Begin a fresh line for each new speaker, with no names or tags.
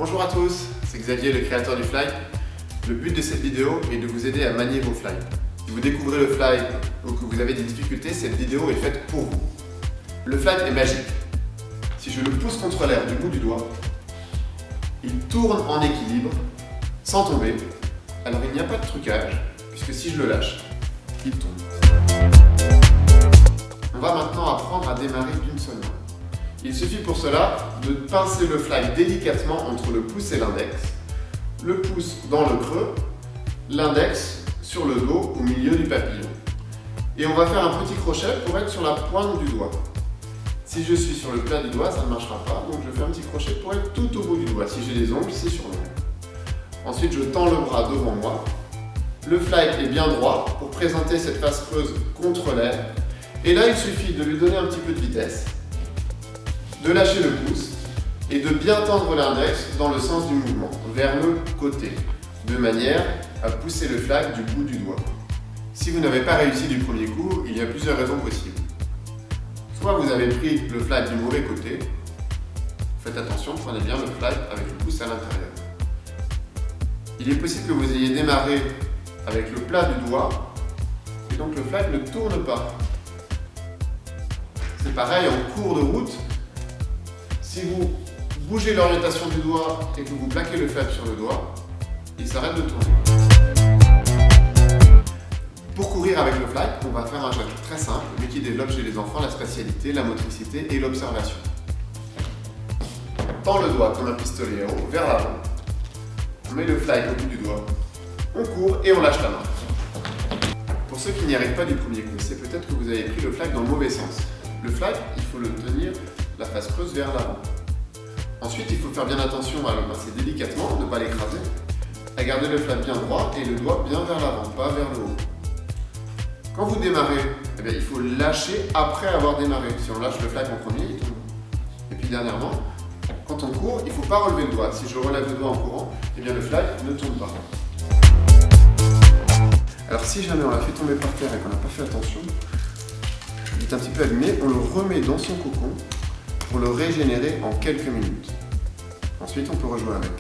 Bonjour à tous, c'est Xavier, le créateur du fly. Le but de cette vidéo est de vous aider à manier vos fly. Si vous découvrez le fly ou que vous avez des difficultés, cette vidéo est faite pour vous. Le fly est magique. Si je le pousse contre l'air du bout du doigt, il tourne en équilibre sans tomber. Alors il n'y a pas de trucage, puisque si je le lâche, il tombe. On va maintenant apprendre à démarrer d'une seule main. Il suffit pour cela de pincer le fly délicatement entre le pouce et l'index, le pouce dans le creux, l'index sur le dos au milieu du papillon. Et on va faire un petit crochet pour être sur la pointe du doigt. Si je suis sur le plat du doigt, ça ne marchera pas, donc je fais un petit crochet pour être tout au bout du doigt. Si j'ai des ongles, c'est sur l'ongle. Ensuite, je tends le bras devant moi. Le fly est bien droit pour présenter cette face creuse contre l'air. Et là, il suffit de lui donner un petit peu de vitesse, de lâcher le pouce et de bien tendre l'index dans le sens du mouvement, vers le côté, de manière à pousser le fly du bout du doigt. Si vous n'avez pas réussi du premier coup, il y a plusieurs raisons possibles. Soit vous avez pris le fly du mauvais côté, faites attention, prenez bien le fly avec le pouce à l'intérieur. Il est possible que vous ayez démarré avec le plat du doigt et donc le fly ne tourne pas. C'est pareil en cours de route. Si vous bougez l'orientation du doigt et que vous plaquez le fly sur le doigt, il s'arrête de tourner. Pour courir avec le fly, on va faire un jeu très simple, mais qui développe chez les enfants la spatialité, la motricité et l'observation. On tend le doigt comme un pistolet à eau vers l'avant. On met le fly au bout du doigt. On court et on lâche la main. Pour ceux qui n'y arrivent pas du premier coup, c'est peut-être que vous avez pris le fly dans le mauvais sens. Le fly, il faut le tenir la face creuse vers l'avant. Ensuite, il faut faire bien attention à le pincer délicatement, ne pas l'écraser, à garder le fly bien droit et le doigt bien vers l'avant, pas vers le haut. Quand vous démarrez, il faut lâcher après avoir démarré. Si on lâche le fly en premier, il tombe. Et puis dernièrement, quand on court, il ne faut pas relever le doigt. Si je relève le doigt en courant, le fly ne tourne pas. Alors si jamais on l'a fait tomber par terre et qu'on n'a pas fait attention, il est un petit peu abîmé, on le remet dans son cocon pour le régénérer en quelques minutes. Ensuite, on peut rejouer avec.